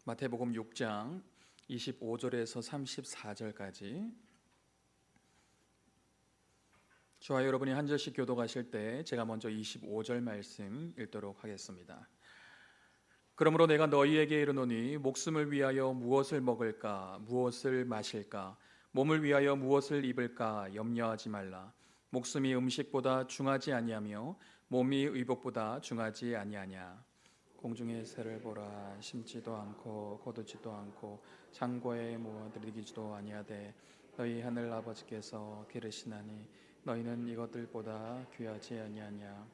마태복음 6장 25절에서 34절까지 저와 여러분이 한 절씩 교독하실 때 제가 먼저 25절 말씀 읽도록 하겠습니다. 그러므로 내가 너희에게 이르노니 목숨을 위하여 무엇을 먹을까 무엇을 마실까 몸을 위하여 무엇을 입을까 염려하지 말라. 목숨이 음식보다 중하지 아니하며 몸이 의복보다 중하지 아니하냐. 공중의 새를 보라. 심지도 않고 거두지도 않고 창고에 모아 들이기지도 아니하되 너희 하늘 아버지께서 기르시나니 너희는 이것들보다 귀하지 아니하냐.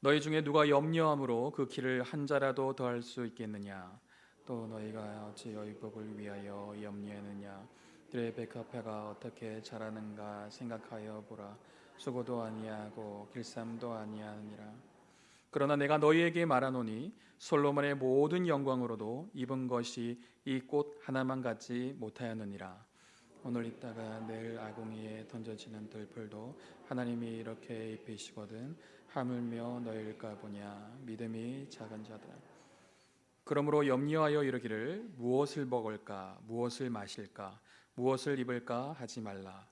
너희 중에 누가 염려함으로 그 길을 한 자라도 더할 수 있겠느냐. 또 너희가 어찌 의복을 위하여 염려하느냐. 들의 백합화가 어떻게 자라는가 생각하여 보라. 수고도 아니하고 길쌈도 아니하느니라. 그러나 내가 너희에게 말하노니 솔로몬의 모든 영광으로도 입은 것이 이 꽃 하나만 갖지 못하였느니라. 오늘 있다가 내일 아궁이에 던져지는 들풀도 하나님이 이렇게 입히시거든 하물며 너희일까 보냐. 믿음이 작은 자들아. 그러므로 염려하여 이르기를 무엇을 먹을까 무엇을 마실까 무엇을 입을까 하지 말라.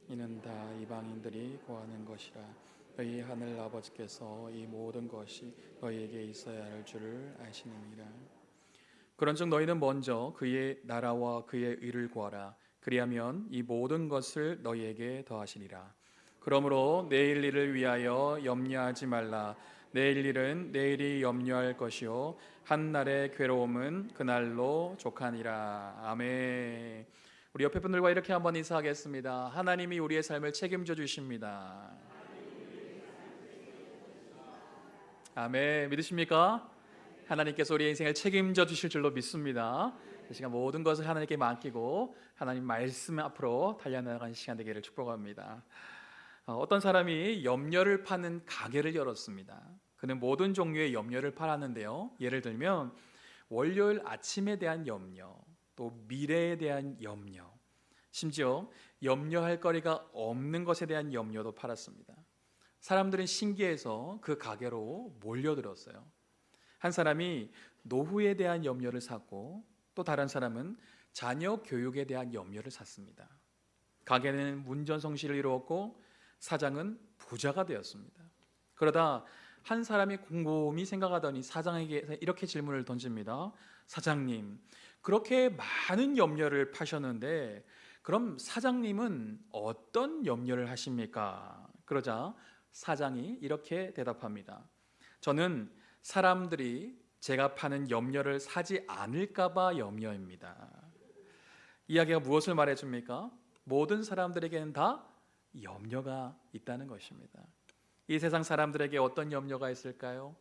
이는 다 이방인들이 구하는 것이라. 너희 하늘 아버지께서 이 모든 것이 너희에게 있어야 할 줄을 아시느니라. 그런즉 너희는 먼저 그의 나라와 그의 의를 구하라. 그리하면 이 모든 것을 너희에게 더하시리라. 그러므로 내일 일을 위하여 염려하지 말라. 내일 일은 내일이 염려할 것이요 한 날의 괴로움은 그날로 족하니라. 아멘. 우리 옆에 분들과 이렇게 한번 인사하겠습니다. 하나님이 우리의 삶을 책임져 주십니다. 아멘. 믿으십니까? 하나님께서 우리의 인생을 책임져 주실 줄로 믿습니다. 이 시간 모든 것을 하나님께 맡기고 하나님 말씀 앞으로 달려나가는 시간 되기를 축복합니다. 어떤 사람이 염려를 파는 가게를 열었습니다. 그는 모든 종류의 염려를 팔았는데요. 예를 들면 월요일 아침에 대한 염려, 또 미래에 대한 염려, 심지어 염려할 거리가 없는 것에 대한 염려도 팔았습니다. 사람들은 신기해서 그 가게로 몰려들었어요. 한 사람이 노후에 대한 염려를 샀고 또 다른 사람은 자녀 교육에 대한 염려를 샀습니다. 가게는 문전성시를 이루었고 사장은 부자가 되었습니다. 그러다 한 사람이 곰곰이 생각하더니 사장에게 이렇게 질문을 던집니다. 사장님, 그렇게 많은 염려를 파셨는데 그럼 사장님은 어떤 염려를 하십니까? 그러자 사장이 이렇게 대답합니다. 저는 사람들이 제가 파는 염려를 사지 않을까 봐 염려입니다. 이야기가 무엇을 말해줍니까? 모든 사람들에게는 다 염려가 있다는 것입니다. 이 세상 사람들에게 어떤 염려가 있을까요?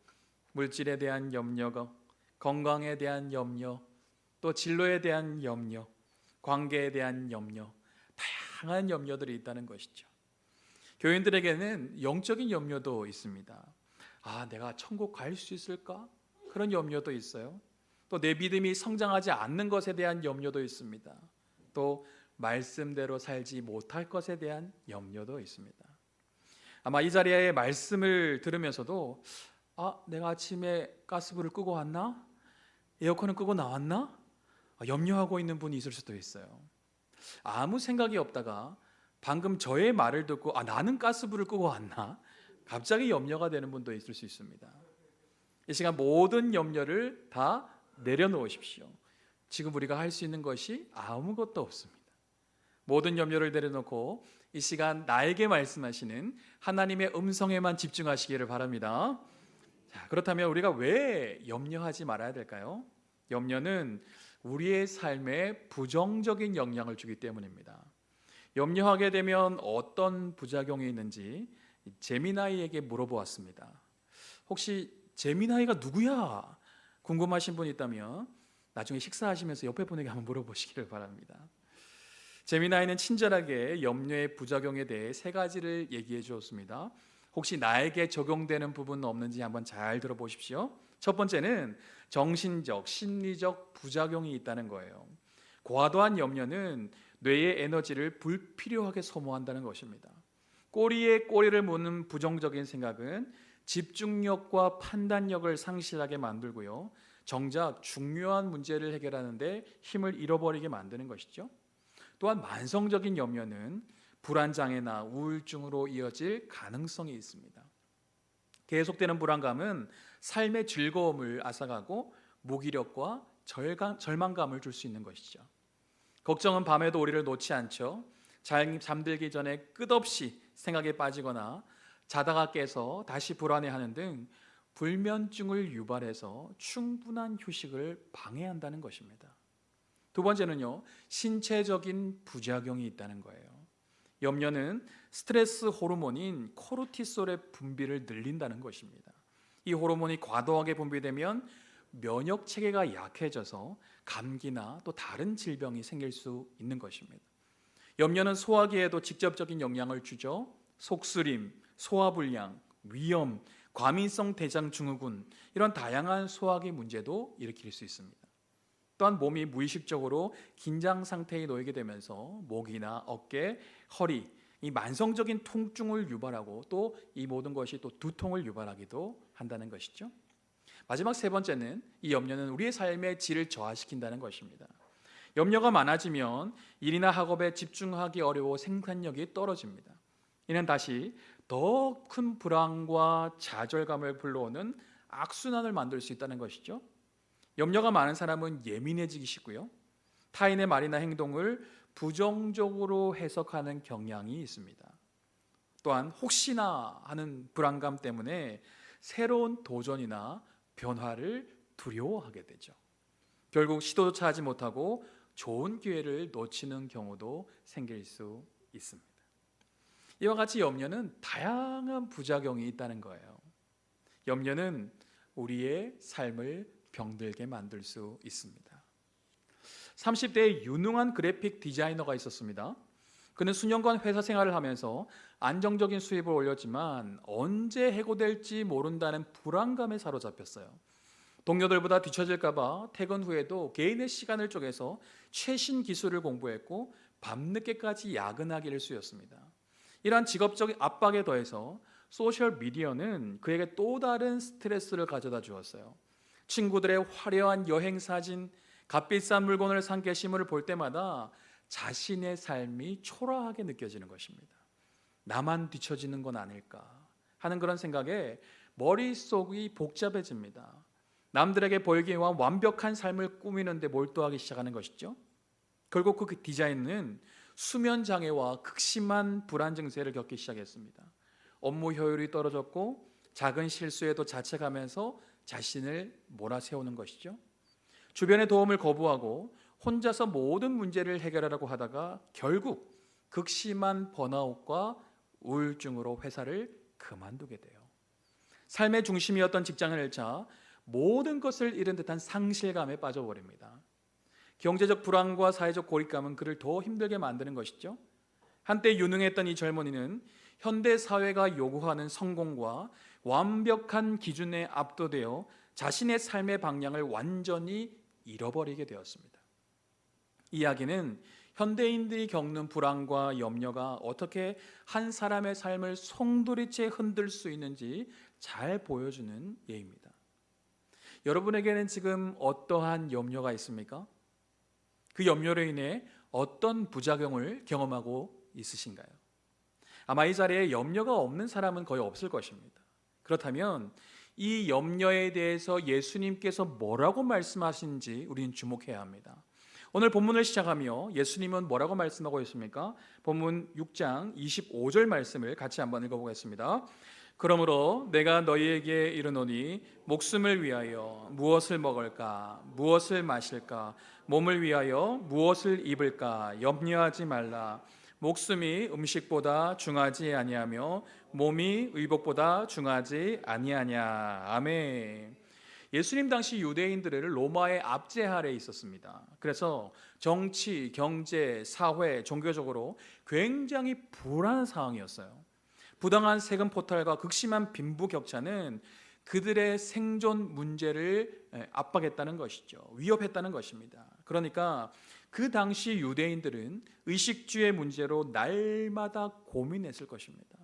물질에 대한 염려, 건강에 대한 염려, 또 진로에 대한 염려, 관계에 대한 염려, 다양한 염려들이 있다는 것이죠. 교인들에게는 영적인 염려도 있습니다. 내가 천국 갈 수 있을까? 그런 염려도 있어요. 또 내 믿음이 성장하지 않는 것에 대한 염려도 있습니다. 또 말씀대로 살지 못할 것에 대한 염려도 있습니다. 아마 이 자리에 말씀을 들으면서도 내가 아침에 가스불을 끄고 왔나? 에어컨을 끄고 나왔나? 염려하고 있는 분이 있을 수도 있어요. 아무 생각이 없다가 방금 저의 말을 듣고 나는 가스불을 끄고 왔나? 갑자기 염려가 되는 분도 있을 수 있습니다. 이 시간 모든 염려를 다 내려놓으십시오. 지금 우리가 할 수 있는 것이 아무것도 없습니다. 모든 염려를 내려놓고 이 시간 나에게 말씀하시는 하나님의 음성에만 집중하시기를 바랍니다. 자, 그렇다면 우리가 왜 염려하지 말아야 될까요? 염려는 우리의 삶에 부정적인 영향을 주기 때문입니다. 염려하게 되면 어떤 부작용이 있는지 제미나이에게 물어보았습니다. 혹시 제미나이가 누구야? 궁금하신 분 있다면 나중에 식사하시면서 옆에 분에게 한번 물어보시기를 바랍니다. 제미나이는 친절하게 염려의 부작용에 대해 3가지를 얘기해 주었습니다. 혹시 나에게 적용되는 부분은 없는지 한번 잘 들어보십시오. 첫 번째는 정신적, 심리적 부작용이 있다는 거예요. 과도한 염려는 뇌의 에너지를 불필요하게 소모한다는 것입니다. 꼬리에 꼬리를 무는 부정적인 생각은 집중력과 판단력을 상실하게 만들고요, 정작 중요한 문제를 해결하는데 힘을 잃어버리게 만드는 것이죠. 또한 만성적인 염려는 불안장애나 우울증으로 이어질 가능성이 있습니다. 계속되는 불안감은 삶의 즐거움을 앗아가고 무기력과 절망감을 줄 수 있는 것이죠. 걱정은 밤에도 우리를 놓지 않죠. 잠들기 전에 끝없이 생각에 빠지거나 자다가 깨서 다시 불안해하는 등 불면증을 유발해서 충분한 휴식을 방해한다는 것입니다. 두 번째는요, 신체적인 부작용이 있다는 거예요. 염려는 스트레스 호르몬인 코르티솔의 분비를 늘린다는 것입니다. 이 호르몬이 과도하게 분비되면 면역 체계가 약해져서 감기나 또 다른 질병이 생길 수 있는 것입니다. 염려는 소화기에도 직접적인 영향을 주죠. 속쓰림, 소화불량, 위염, 과민성 대장 증후군, 이런 다양한 소화기 문제도 일으킬 수 있습니다. 또한 몸이 무의식적으로 긴장 상태에 놓이게 되면서 목이나 어깨, 허리, 이 만성적인 통증을 유발하고 또 이 모든 것이 또 두통을 유발하기도 한다는 것이죠. 마지막 세 번째는 이 염려는 우리의 삶의 질을 저하시킨다는 것입니다. 염려가 많아지면 일이나 학업에 집중하기 어려워 생산력이 떨어집니다. 이는 다시 더 큰 불안과 좌절감을 불러오는 악순환을 만들 수 있다는 것이죠. 염려가 많은 사람은 예민해지기 쉽고요. 타인의 말이나 행동을 부정적으로 해석하는 경향이 있습니다. 또한 혹시나 하는 불안감 때문에 새로운 도전이나 변화를 두려워하게 되죠. 결국 시도조차 하지 못하고 좋은 기회를 놓치는 경우도 생길 수 있습니다. 이와 같이 염려는 다양한 부작용이 있다는 거예요. 염려는 우리의 삶을 병들게 만들 수 있습니다. 30대의 유능한 그래픽 디자이너가 있었습니다. 그는 수년간 회사 생활을 하면서 안정적인 수입을 올렸지만 언제 해고될지 모른다는 불안감에 사로잡혔어요. 동료들보다 뒤처질까 봐 퇴근 후에도 개인의 시간을 쪼개서 최신 기술을 공부했고 밤늦게까지 야근하기를 수였습니다. 이러한 직업적 압박에 더해서 소셜미디어는 그에게 또 다른 스트레스를 가져다 주었어요. 친구들의 화려한 여행 사진, 값비싼 물건을 산 게시물을 볼 때마다 자신의 삶이 초라하게 느껴지는 것입니다. 나만 뒤처지는 건 아닐까 하는 그런 생각에 머릿속이 복잡해집니다. 남들에게 보이기와 완벽한 삶을 꾸미는데 몰두하기 시작하는 것이죠. 결국 그 디자인은 수면 장애와 극심한 불안 증세를 겪기 시작했습니다. 업무 효율이 떨어졌고 작은 실수에도 자책하면서 자신을 몰아세우는 것이죠. 주변의 도움을 거부하고 혼자서 모든 문제를 해결하려고 하다가 결국 극심한 번아웃과 우울증으로 회사를 그만두게 돼요. 삶의 중심이었던 직장을 잃자 모든 것을 잃은 듯한 상실감에 빠져버립니다. 경제적 불안과 사회적 고립감은 그를 더 힘들게 만드는 것이죠. 한때 유능했던 이 젊은이는 현대 사회가 요구하는 성공과 완벽한 기준에 압도되어 자신의 삶의 방향을 완전히 잃어버리게 되었습니다. 이 이야기는 현대인들이 겪는 불안과 염려가 어떻게 한 사람의 삶을 송두리째 흔들 수 있는지 잘 보여주는 예입니다. 여러분에게는 지금 어떠한 염려가 있습니까? 그 염려로 인해 어떤 부작용을 경험하고 있으신가요? 아마 이 자리에 염려가 없는 사람은 거의 없을 것입니다. 그렇다면 이 염려에 대해서 예수님께서 뭐라고 말씀하시는지 우리는 주목해야 합니다. 오늘 본문을 시작하며 예수님은 뭐라고 말씀하고 있습니까? 본문 6장 25절 말씀을 같이 한번 읽어보겠습니다. 그러므로 내가 너희에게 이르노니 목숨을 위하여 무엇을 먹을까 무엇을 마실까 몸을 위하여 무엇을 입을까 염려하지 말라. 목숨이 음식보다 중하지 아니하며 몸이 의복보다 중하지 아니하냐. 아멘. 예수님 당시 유대인들을 로마의 압제 아래에 있었습니다. 그래서 정치, 경제, 사회, 종교적으로 굉장히 불안한 상황이었어요. 부당한 세금 포탈과 극심한 빈부격차는 그들의 생존 문제를 압박했다는 것이죠. 위협했다는 것입니다. 그러니까 그 당시 유대인들은 의식주의 문제로 날마다 고민했을 것입니다.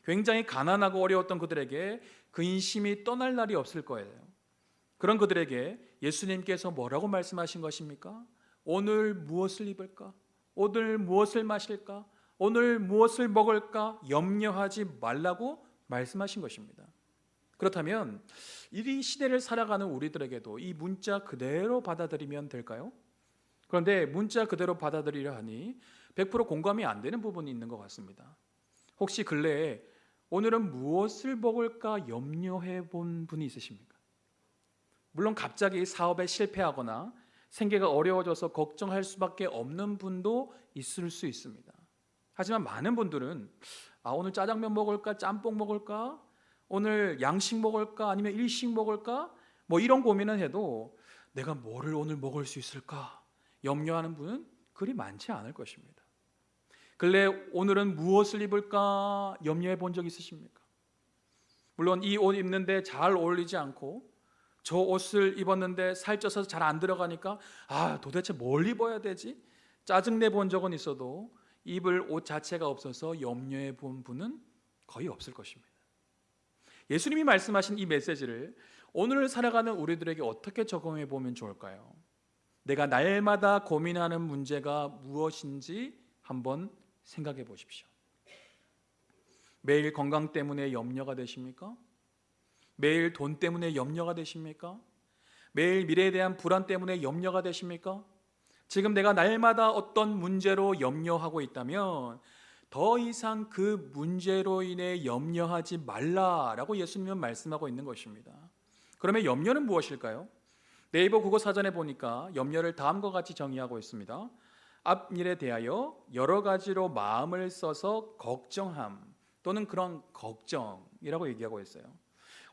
굉장히 가난하고 어려웠던 그들에게 근심이 떠날 날이 없을 거예요. 그런 그들에게 예수님께서 뭐라고 말씀하신 것입니까? 오늘 무엇을 입을까? 오늘 무엇을 마실까? 오늘 무엇을 먹을까? 염려하지 말라고 말씀하신 것입니다. 그렇다면 이 시대를 살아가는 우리들에게도 이 문자 그대로 받아들이면 될까요? 그런데 문자 그대로 받아들이려 하니 100% 공감이 안 되는 부분이 있는 것 같습니다. 혹시 근래에 오늘은 무엇을 먹을까 염려해 본 분이 있으십니까? 물론 갑자기 사업에 실패하거나 생계가 어려워져서 걱정할 수밖에 없는 분도 있을 수 있습니다. 하지만 많은 분들은 오늘 짜장면 먹을까? 짬뽕 먹을까? 오늘 양식 먹을까? 아니면 일식 먹을까? 이런 고민을 해도 내가 뭐를 오늘 먹을 수 있을까? 염려하는 분은 그리 많지 않을 것입니다. 근래 오늘은 무엇을 입을까? 염려해 본 적 있으십니까? 물론 이 옷 입는데 잘 어울리지 않고 저 옷을 입었는데 살쪄서 잘 안 들어가니까 도대체 뭘 입어야 되지? 짜증내 본 적은 있어도 입을 옷 자체가 없어서 염려해 본 분은 거의 없을 것입니다. 예수님이 말씀하신 이 메시지를 오늘 살아가는 우리들에게 어떻게 적용해 보면 좋을까요? 내가 날마다 고민하는 문제가 무엇인지 한번 생각해 보십시오. 매일 건강 때문에 염려가 되십니까? 매일 돈 때문에 염려가 되십니까? 매일 미래에 대한 불안 때문에 염려가 되십니까? 지금 내가 날마다 어떤 문제로 염려하고 있다면 더 이상 그 문제로 인해 염려하지 말라라고 예수님은 말씀하고 있는 것입니다. 그러면 염려는 무엇일까요? 네이버 국어 사전에 보니까 염려를 다음과 같이 정의하고 있습니다. 앞일에 대하여 여러 가지로 마음을 써서 걱정함 또는 그런 걱정이라고 얘기하고 있어요.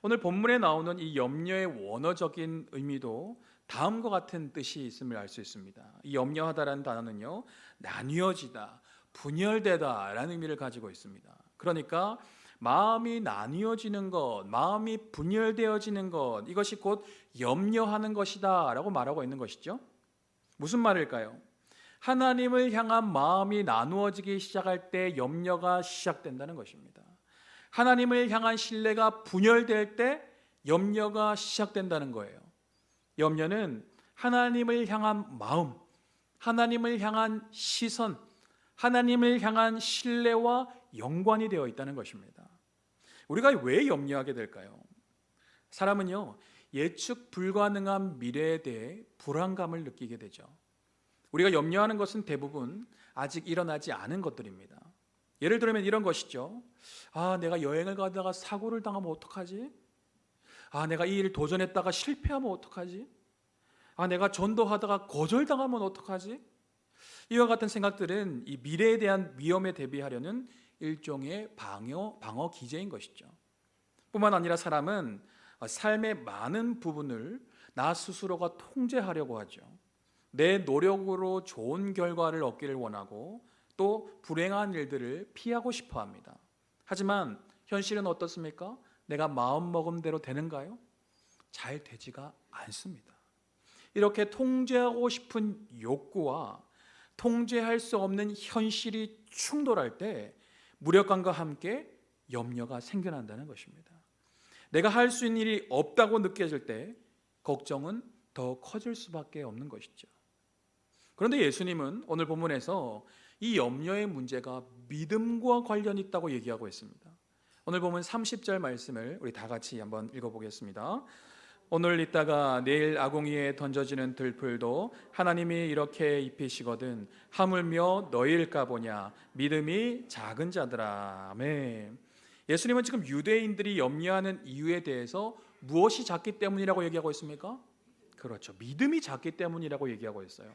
오늘 본문에 나오는 이 염려의 원어적인 의미도 다음과 같은 뜻이 있음을 알 수 있습니다. 이 염려하다라는 단어는요, 나뉘어지다, 분열되다라는 의미를 가지고 있습니다. 그러니까 마음이 나뉘어지는 것, 마음이 분열되어지는 것, 이것이 곧 염려하는 것이다라고 말하고 있는 것이죠. 무슨 말일까요? 하나님을 향한 마음이 나누어지기 시작할 때 염려가 시작된다는 것입니다. 하나님을 향한 신뢰가 분열될 때 염려가 시작된다는 거예요. 염려는 하나님을 향한 마음, 하나님을 향한 시선, 하나님을 향한 신뢰와 연관이 되어 있다는 것입니다. 우리가 왜 염려하게 될까요? 사람은요, 예측 불가능한 미래에 대해 불안감을 느끼게 되죠. 우리가 염려하는 것은 대부분 아직 일어나지 않은 것들입니다. 예를 들면 이런 것이죠. 내가 여행을 가다가 사고를 당하면 어떡하지? 내가 이 일 도전했다가 실패하면 어떡하지? 내가 전도하다가 거절당하면 어떡하지? 이와 같은 생각들은 이 미래에 대한 위험에 대비하려는 일종의 방어 기제인 것이죠. 뿐만 아니라 사람은 삶의 많은 부분을 나 스스로가 통제하려고 하죠. 내 노력으로 좋은 결과를 얻기를 원하고 또 불행한 일들을 피하고 싶어 합니다. 하지만 현실은 어떻습니까? 내가 마음먹은 대로 되는가요? 잘 되지가 않습니다. 이렇게 통제하고 싶은 욕구와 통제할 수 없는 현실이 충돌할 때 무력감과 함께 염려가 생겨난다는 것입니다. 내가 할 수 있는 일이 없다고 느껴질 때 걱정은 더 커질 수밖에 없는 것이죠. 그런데 예수님은 오늘 본문에서 이 염려의 문제가 믿음과 관련이 있다고 얘기하고 있습니다. 오늘 보면 30절 말씀을 우리 다 같이 한번 읽어보겠습니다. 오늘 있다가 내일 아궁이에 던져지는 들풀도 하나님이 이렇게 입히시거든 하물며 너희일까 보냐 믿음이 작은 자들아. 아멘. 예수님은 지금 유대인들이 염려하는 이유에 대해서 무엇이 작기 때문이라고 얘기하고 있습니까? 그렇죠. 믿음이 작기 때문이라고 얘기하고 있어요.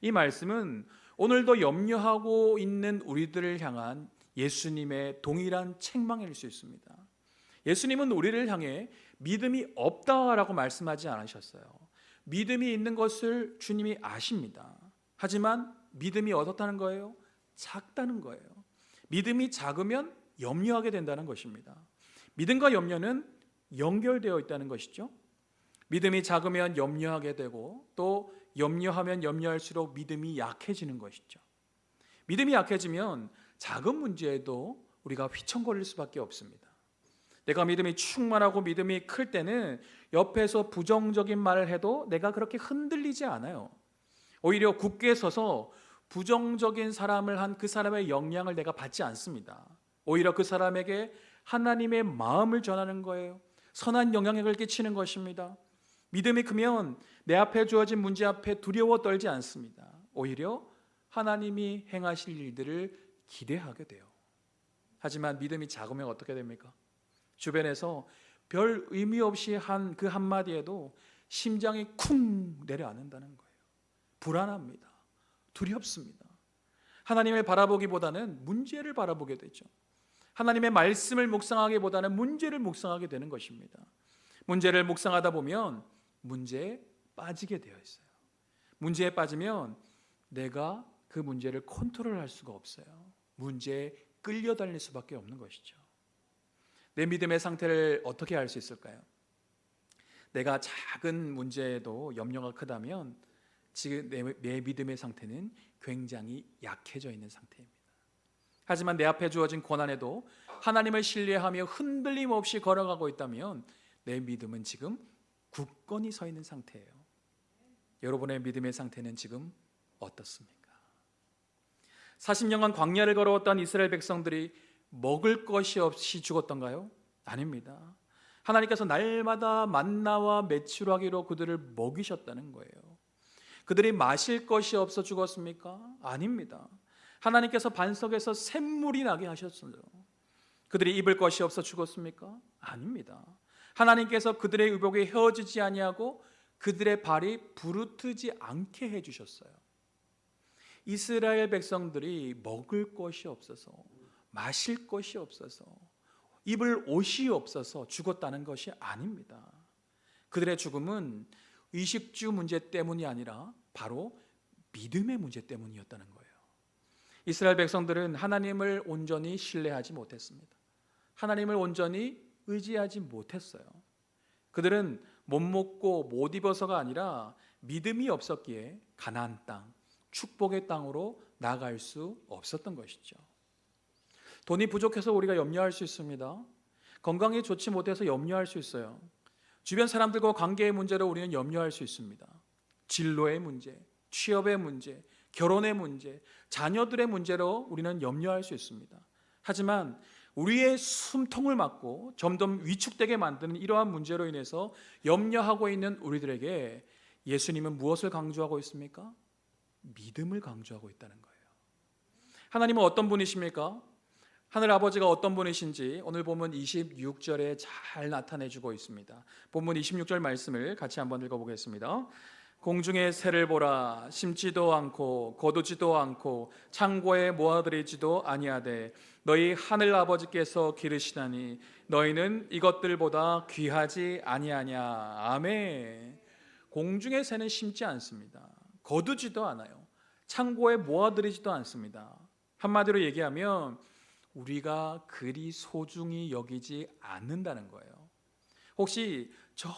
이 말씀은 오늘도 염려하고 있는 우리들을 향한 예수님의 동일한 책망일 수 있습니다. 예수님은 우리를 향해 믿음이 없다라고 말씀하지 않으셨어요. 믿음이 있는 것을 주님이 아십니다. 하지만 믿음이 어떻다는 거예요? 작다는 거예요. 믿음이 작으면 염려하게 된다는 것입니다. 믿음과 염려는 연결되어 있다는 것이죠. 믿음이 작으면 염려하게 되고 또 염려하면 염려할수록 믿음이 약해지는 것이죠. 믿음이 약해지면 작은 문제에도 우리가 휘청거릴 수밖에 없습니다. 내가 믿음이 충만하고 믿음이 클 때는 옆에서 부정적인 말을 해도 내가 그렇게 흔들리지 않아요. 오히려 굳게 서서 부정적인 사람을 한 그 사람의 영향을 내가 받지 않습니다. 오히려 그 사람에게 하나님의 마음을 전하는 거예요. 선한 영향력을 끼치는 것입니다. 믿음이 크면 내 앞에 주어진 문제 앞에 두려워 떨지 않습니다. 오히려 하나님이 행하실 일들을 기대하게 돼요. 하지만 믿음이 작으면 어떻게 됩니까? 주변에서 별 의미 없이 한 그 한마디에도 심장이 쿵 내려앉는다는 거예요. 불안합니다. 두렵습니다. 하나님을 바라보기보다는 문제를 바라보게 되죠. 하나님의 말씀을 묵상하기보다는 문제를 묵상하게 되는 것입니다. 문제를 묵상하다 보면 문제에 빠지게 되어 있어요. 문제에 빠지면 내가 그 문제를 컨트롤할 수가 없어요. 문제에 끌려다닐 수밖에 없는 것이죠. 내 믿음의 상태를 어떻게 알 수 있을까요? 내가 작은 문제에도 염려가 크다면 지금 내 믿음의 상태는 굉장히 약해져 있는 상태입니다. 하지만 내 앞에 주어진 고난에도 하나님을 신뢰하며 흔들림 없이 걸어가고 있다면 내 믿음은 지금 굳건히 서 있는 상태예요. 여러분의 믿음의 상태는 지금 어떻습니까? 40년간 광야를 걸어왔던 이스라엘 백성들이 먹을 것이 없이 죽었던가요? 아닙니다. 하나님께서 날마다 만나와 메추라기로 그들을 먹이셨다는 거예요. 그들이 마실 것이 없어 죽었습니까? 아닙니다. 하나님께서 반석에서 샘물이 나게 하셨어요. 그들이 입을 것이 없어 죽었습니까? 아닙니다. 하나님께서 그들의 의복이 헤어지지 아니하고 그들의 발이 부르트지 않게 해주셨어요. 이스라엘 백성들이 먹을 것이 없어서, 마실 것이 없어서, 입을 옷이 없어서 죽었다는 것이 아닙니다. 그들의 죽음은 의식주 문제 때문이 아니라 바로 믿음의 문제 때문이었다는 거예요. 이스라엘 백성들은 하나님을 온전히 신뢰하지 못했습니다. 하나님을 온전히 의지하지 못했어요. 그들은 못 먹고 못 입어서가 아니라 믿음이 없었기에 가나안 땅, 축복의 땅으로 나갈 수 없었던 것이죠. 돈이 부족해서 우리가 염려할 수 있습니다. 건강이 좋지 못해서 염려할 수 있어요. 주변 사람들과 관계의 문제로 우리는 염려할 수 있습니다. 진로의 문제, 취업의 문제, 결혼의 문제, 자녀들의 문제로 우리는 염려할 수 있습니다. 하지만 우리의 숨통을 막고 점점 위축되게 만드는 이러한 문제로 인해서 염려하고 있는 우리들에게 예수님은 무엇을 강조하고 있습니까? 믿음을 강조하고 있다는 거예요. 하나님은 어떤 분이십니까? 하늘 아버지가 어떤 분이신지 오늘 본문 26절에 잘 나타내주고 있습니다. 본문 26절 말씀을 같이 한번 읽어보겠습니다. 공중의 새를 보라, 심지도 않고 거두지도 않고 창고에 모아들이지도 아니하되 너희 하늘 아버지께서 기르시나니 너희는 이것들보다 귀하지 아니하냐. 아멘. 공중의 새는 심지 않습니다. 거두지도 않아요. 창고에 모아들이지도 않습니다. 한마디로 얘기하면 우리가 그리 소중히 여기지 않는다는 거예요. 혹시 저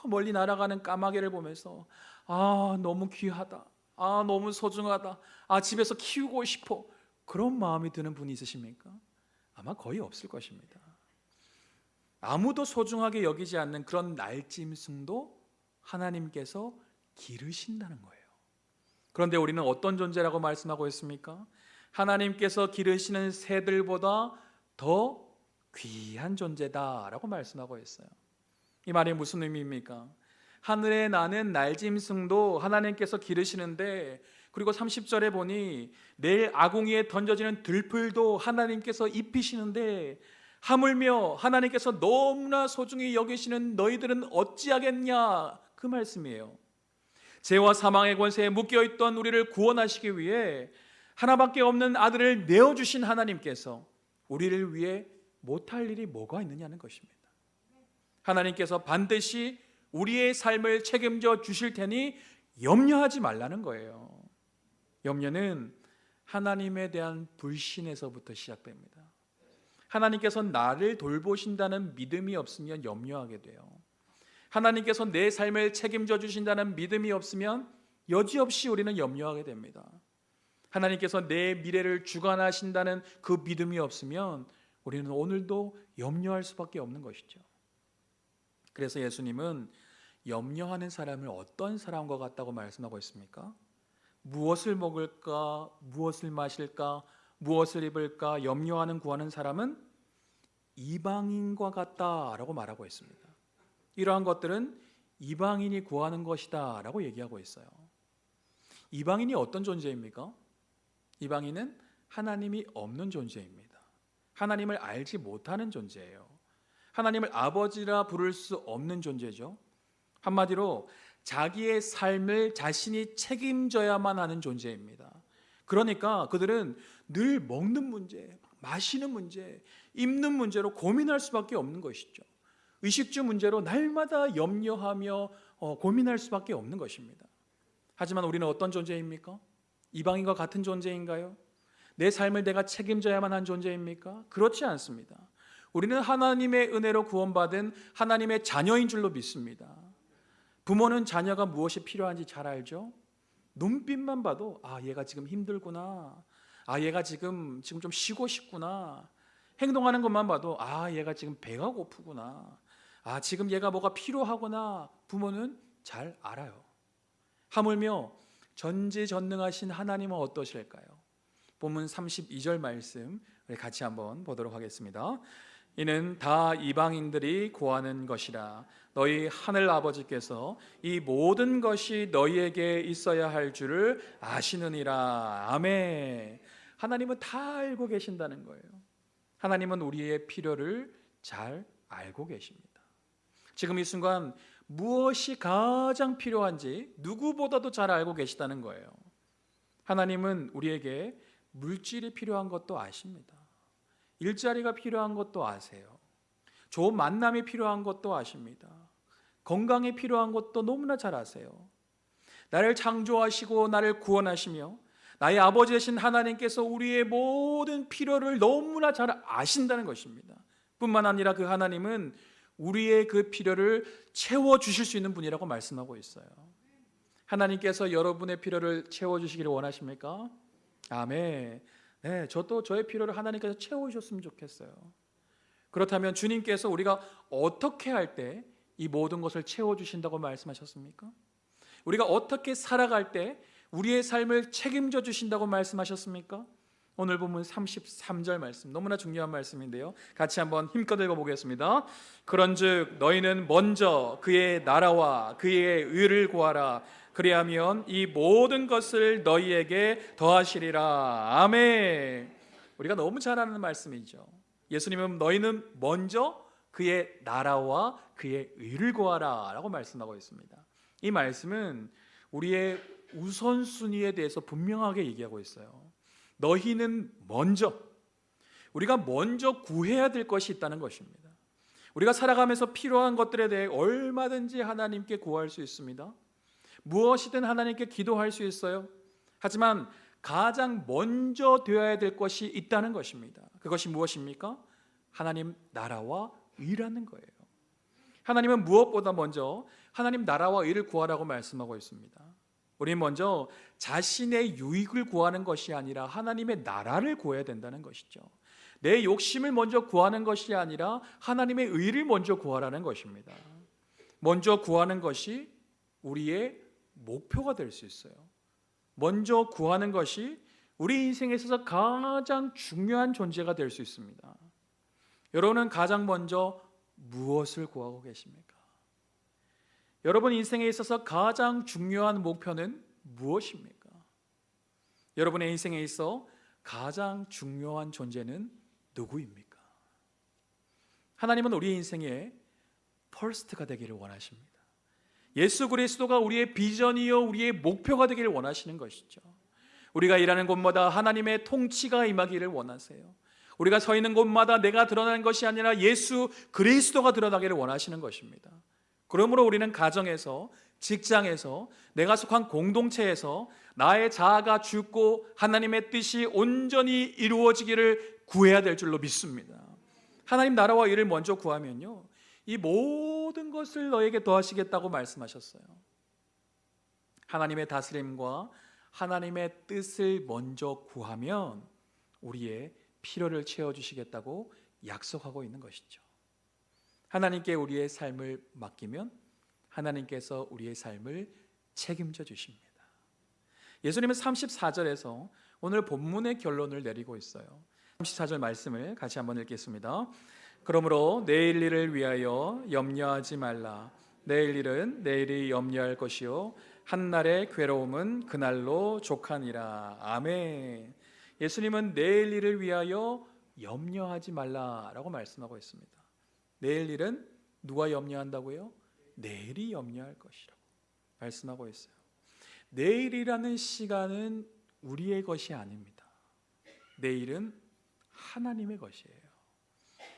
멀리 날아가는 까마귀를 보면서 너무 귀하다, 너무 소중하다, 집에서 키우고 싶어, 그런 마음이 드는 분이 있으십니까? 아마 거의 없을 것입니다. 아무도 소중하게 여기지 않는 그런 날짐승도 하나님께서 기르신다는 거예요. 그런데 우리는 어떤 존재라고 말씀하고 있습니까? 하나님께서 기르시는 새들보다 더 귀한 존재다라고 말씀하고 있어요. 이 말이 무슨 의미입니까? 하늘에 나는 날짐승도 하나님께서 기르시는데, 그리고 30절에 보니 내일 아궁이에 던져지는 들풀도 하나님께서 입히시는데 하물며 하나님께서 너무나 소중히 여기시는 너희들은 어찌하겠냐, 그 말씀이에요. 죄와 사망의 권세에 묶여있던 우리를 구원하시기 위해 하나밖에 없는 아들을 내어주신 하나님께서 우리를 위해 못할 일이 뭐가 있느냐는 것입니다. 하나님께서 반드시 우리의 삶을 책임져 주실 테니 염려하지 말라는 거예요. 염려는 하나님에 대한 불신에서부터 시작됩니다. 하나님께서 나를 돌보신다는 믿음이 없으면 염려하게 돼요. 하나님께서 내 삶을 책임져 주신다는 믿음이 없으면 여지없이 우리는 염려하게 됩니다. 하나님께서 내 미래를 주관하신다는 그 믿음이 없으면 우리는 오늘도 염려할 수밖에 없는 것이죠. 그래서 예수님은 염려하는 사람을 어떤 사람과 같다고 말씀하고 있습니까? 무엇을 먹을까, 무엇을 마실까, 무엇을 입을까 염려하는 구하는 사람은 이방인과 같다라고 말하고 있습니다. 이러한 것들은 이방인이 구하는 것이다 라고 얘기하고 있어요. 이방인이 어떤 존재입니까? 이방인은 하나님이 없는 존재입니다. 하나님을 알지 못하는 존재예요. 하나님을 아버지라 부를 수 없는 존재죠. 한마디로 자기의 삶을 자신이 책임져야만 하는 존재입니다. 그러니까 그들은 늘 먹는 문제, 마시는 문제, 입는 문제로 고민할 수밖에 없는 것이죠. 의식주 문제로 날마다 염려하며 고민할 수밖에 없는 것입니다. 하지만 우리는 어떤 존재입니까? 이방인과 같은 존재인가요? 내 삶을 내가 책임져야만 한 존재입니까? 그렇지 않습니다. 우리는 하나님의 은혜로 구원받은 하나님의 자녀인 줄로 믿습니다. 부모는 자녀가 무엇이 필요한지 잘 알죠? 눈빛만 봐도 얘가 지금 힘들구나. 얘가 지금 좀 쉬고 싶구나. 행동하는 것만 봐도 얘가 지금 배가 고프구나. 지금 얘가 뭐가 필요하구나. 부모는 잘 알아요. 하물며 전지전능하신 하나님은 어떠실까요? 본문 32절 말씀 우리 같이 한번 보도록 하겠습니다. 이는 다 이방인들이 구하는 것이라 너희 하늘 아버지께서 이 모든 것이 너희에게 있어야 할 줄을 아시느니라. 아멘. 하나님은 다 알고 계신다는 거예요. 하나님은 우리의 필요를 잘 알고 계십니다. 지금 이 순간 무엇이 가장 필요한지 누구보다도 잘 알고 계시다는 거예요. 하나님은 우리에게 물질이 필요한 것도 아십니다. 일자리가 필요한 것도 아세요. 좋은 만남이 필요한 것도 아십니다. 건강이 필요한 것도 너무나 잘 아세요. 나를 창조하시고 나를 구원하시며 나의 아버지 되신 하나님께서 우리의 모든 필요를 너무나 잘 아신다는 것입니다. 뿐만 아니라 그 하나님은 우리의 그 필요를 채워주실 수 있는 분이라고 말씀하고 있어요. 하나님께서 여러분의 필요를 채워주시기를 원하십니까? 아멘. 네, 저도 저의 필요를 하나님께서 채워주셨으면 좋겠어요. 그렇다면 주님께서 우리가 어떻게 할 때 이 모든 것을 채워주신다고 말씀하셨습니까? 우리가 어떻게 살아갈 때 우리의 삶을 책임져 주신다고 말씀하셨습니까? 오늘 본문 33절 말씀 너무나 중요한 말씀인데요, 같이 한번 힘껏 읽어보겠습니다. 그런즉 너희는 먼저 그의 나라와 그의 의를 구하라. 그리하면 이 모든 것을 너희에게 더하시리라. 아멘. 우리가 너무 잘 아는 말씀이죠. 예수님은 너희는 먼저 그의 나라와 그의 의를 구하라 라고 말씀하고 있습니다. 이 말씀은 우리의 우선순위에 대해서 분명하게 얘기하고 있어요. 너희는 먼저, 우리가 먼저 구해야 될 것이 있다는 것입니다. 우리가 살아가면서 필요한 것들에 대해 얼마든지 하나님께 구할 수 있습니다. 무엇이든 하나님께 기도할 수 있어요. 하지만 가장 먼저 되어야 될 것이 있다는 것입니다. 그것이 무엇입니까? 하나님 나라와 의라는 거예요. 하나님은 무엇보다 먼저 하나님 나라와 의를 구하라고 말씀하고 있습니다. 우리는 먼저 자신의 유익을 구하는 것이 아니라 하나님의 나라를 구해야 된다는 것이죠. 내 욕심을 먼저 구하는 것이 아니라 하나님의 의를 먼저 구하라는 것입니다. 먼저 구하는 것이 우리의 목표가 될 수 있어요. 먼저 구하는 것이 우리 인생에 있어서 가장 중요한 존재가 될 수 있습니다. 여러분은 가장 먼저 무엇을 구하고 계십니까? 여러분 인생에 있어서 가장 중요한 목표는 무엇입니까? 여러분의 인생에 있어 가장 중요한 존재는 누구입니까? 하나님은 우리 인생의 퍼스트가 되기를 원하십니다. 예수 그리스도가 우리의 비전이요 우리의 목표가 되기를 원하시는 것이죠. 우리가 일하는 곳마다 하나님의 통치가 임하기를 원하세요. 우리가 서 있는 곳마다 내가 드러나는 것이 아니라 예수 그리스도가 드러나기를 원하시는 것입니다. 그러므로 우리는 가정에서, 직장에서, 내가 속한 공동체에서 나의 자아가 죽고 하나님의 뜻이 온전히 이루어지기를 구해야 될 줄로 믿습니다. 하나님 나라와 의를 먼저 구하면요, 이 모든 것을 너에게 더하시겠다고 말씀하셨어요. 하나님의 다스림과 하나님의 뜻을 먼저 구하면 우리의 필요를 채워주시겠다고 약속하고 있는 것이죠. 하나님께 우리의 삶을 맡기면 하나님께서 우리의 삶을 책임져 주십니다. 예수님은 34절에서 오늘 본문의 결론을 내리고 있어요. 34절 말씀을 같이 한번 읽겠습니다. 그러므로 내일 일을 위하여 염려하지 말라. 내일 일은 내일이 염려할 것이요 한날의 괴로움은 그날로 족하니라. 아멘. 예수님은 내일 일을 위하여 염려하지 말라라고 말씀하고 있습니다. 내일 일은 누가 염려한다고요? 내일이 염려할 것이라고 말씀하고 있어요. 내일이라는 시간은 우리의 것이 아닙니다. 내일은 하나님의 것이에요.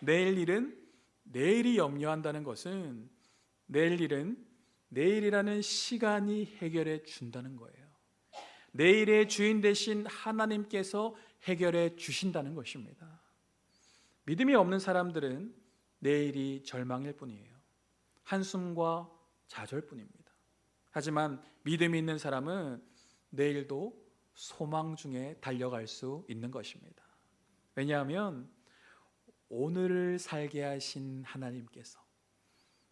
내일 일은 내일이 염려한다는 것은 내일 일은 내일이라는 시간이 해결해 준다는 거예요. 내일의 주인 되신 하나님께서 해결해 주신다는 것입니다. 믿음이 없는 사람들은 내일이 절망일 뿐이에요. 한숨과 좌절뿐입니다. 하지만 믿음이 있는 사람은 내일도 소망 중에 달려갈 수 있는 것입니다. 왜냐하면 오늘을 살게 하신 하나님께서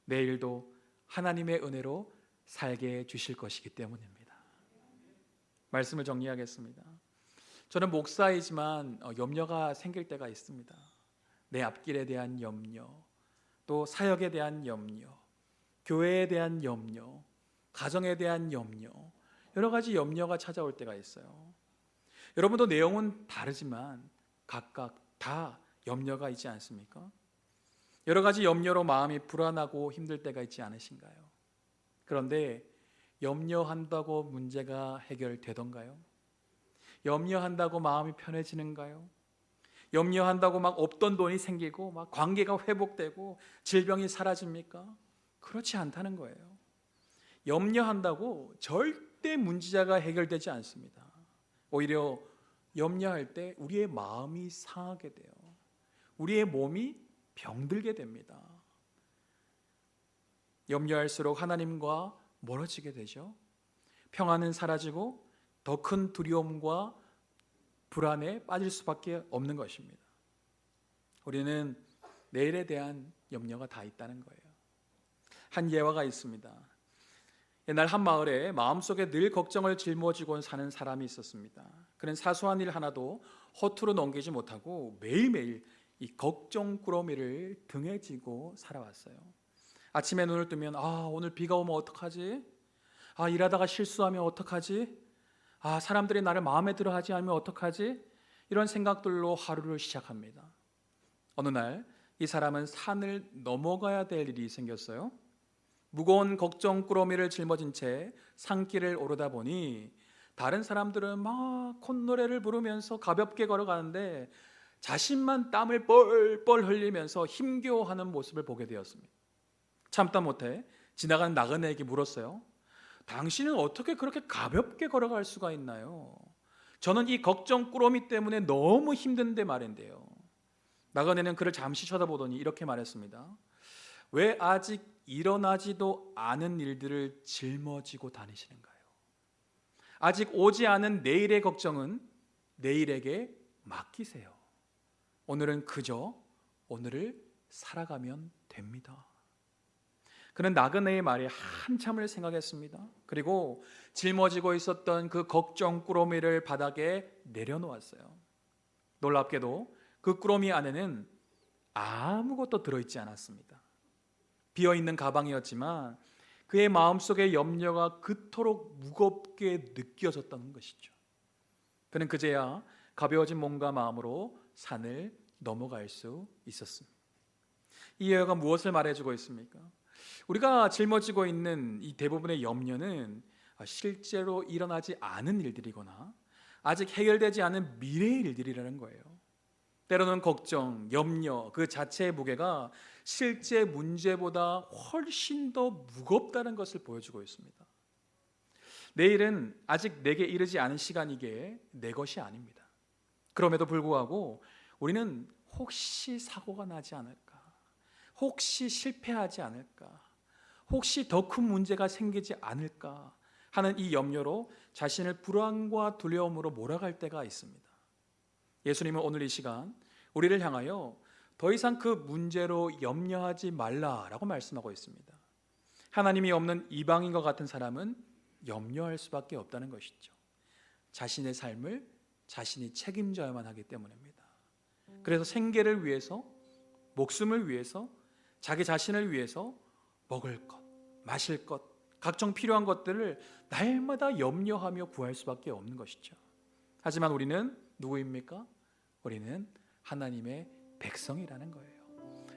내일도 하나님의 은혜로 살게 해 주실 것이기 때문입니다. 말씀을 정리하겠습니다. 저는 목사이지만 염려가 생길 때가 있습니다. 내 앞길에 대한 염려, 또 사역에 대한 염려, 교회에 대한 염려, 가정에 대한 염려, 여러 가지 염려가 찾아올 때가 있어요. 여러분도 내용은 다르지만 각각 다 염려가 있지 않습니까? 여러 가지 염려로 마음이 불안하고 힘들 때가 있지 않으신가요? 그런데 염려한다고 문제가 해결되던가요? 염려한다고 마음이 편해지는가요? 염려한다고 막 없던 돈이 생기고 막 관계가 회복되고 질병이 사라집니까? 그렇지 않다는 거예요. 염려한다고 절대 문제가 해결되지 않습니다. 오히려 염려할 때 우리의 마음이 상하게 돼요. 우리의 몸이 병들게 됩니다. 염려할수록 하나님과 멀어지게 되죠. 평안은 사라지고 더 큰 두려움과 불안에 빠질 수밖에 없는 것입니다. 우리는 내일에 대한 염려가 다 있다는 거예요. 한 예화가 있습니다. 옛날 한 마을에 마음속에 늘 걱정을 짊어지고 사는 사람이 있었습니다. 그는 사소한 일 하나도 허투루 넘기지 못하고 매일매일 이 걱정꾸러미를 등에 지고 살아왔어요. 아침에 눈을 뜨면 오늘 비가 오면 어떡하지? 일하다가 실수하면 어떡하지? 사람들이 나를 마음에 들어 하지 않으면 어떡하지? 이런 생각들로 하루를 시작합니다. 어느 날 이 사람은 산을 넘어가야 될 일이 생겼어요. 무거운 걱정꾸러미를 짊어진 채 산길을 오르다 보니 다른 사람들은 막 콧노래를 부르면서 가볍게 걸어가는데 자신만 땀을 뻘뻘 흘리면서 힘겨워하는 모습을 보게 되었습니다. 참다 못해 지나가는 나그네에게 물었어요. 당신은 어떻게 그렇게 가볍게 걸어갈 수가 있나요? 저는 이 걱정꾸러미 때문에 너무 힘든데 말인데요. 나그네는 그를 잠시 쳐다보더니 이렇게 말했습니다. 왜 아직 일어나지도 않은 일들을 짊어지고 다니시는가요? 아직 오지 않은 내일의 걱정은 내일에게 맡기세요. 오늘은 그저 오늘을 살아가면 됩니다. 그는 나그네의 말에 한참을 생각했습니다. 그리고 짊어지고 있었던 그 걱정꾸러미를 바닥에 내려놓았어요. 놀랍게도 그 꾸러미 안에는 아무것도 들어있지 않았습니다. 비어있는 가방이었지만 그의 마음속의 염려가 그토록 무겁게 느껴졌던 것이죠. 그는 그제야 가벼워진 몸과 마음으로 산을 넘어갈 수 있었습니다. 이 예화가 무엇을 말해주고 있습니까? 우리가 짊어지고 있는 이 대부분의 염려는 실제로 일어나지 않은 일들이거나 아직 해결되지 않은 미래의 일들이라는 거예요. 때로는 걱정, 염려 그 자체의 무게가 실제 문제보다 훨씬 더 무겁다는 것을 보여주고 있습니다. 내일은 아직 내게 이르지 않은 시간이기에 내 것이 아닙니다. 그럼에도 불구하고 우리는 혹시 사고가 나지 않을까? 혹시 실패하지 않을까? 혹시 더 큰 문제가 생기지 않을까 하는 이 염려로 자신을 불안과 두려움으로 몰아갈 때가 있습니다. 예수님은 오늘 이 시간 우리를 향하여 더 이상 그 문제로 염려하지 말라라고 말씀하고 있습니다. 하나님이 없는 이방인과 같은 사람은 염려할 수밖에 없다는 것이죠. 자신의 삶을 자신이 책임져야만 하기 때문입니다. 그래서 생계를 위해서, 목숨을 위해서, 자기 자신을 위해서 먹을 것, 마실 것, 각종 필요한 것들을 날마다 염려하며 구할 수밖에 없는 것이죠. 하지만 우리는 누구입니까? 우리는 하나님의 백성이라는 거예요.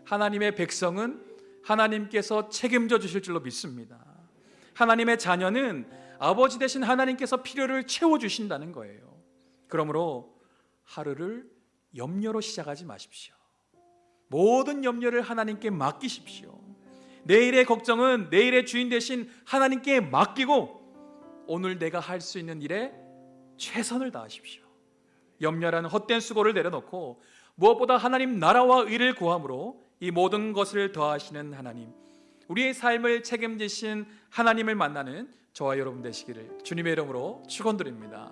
하나님의 백성은 하나님께서 책임져 주실 줄로 믿습니다. 하나님의 자녀는 아버지 되신 하나님께서 필요를 채워주신다는 거예요. 그러므로 하루를 염려로 시작하지 마십시오. 모든 염려를 하나님께 맡기십시오. 내일의 걱정은 내일의 주인 되신 하나님께 맡기고 오늘 내가 할 수 있는 일에 최선을 다하십시오. 염려라는 헛된 수고를 내려놓고 무엇보다 하나님 나라와 의를 구함으로 이 모든 것을 더하시는 하나님, 우리의 삶을 책임지신 하나님을 만나는 저와 여러분 되시기를 주님의 이름으로 축원드립니다.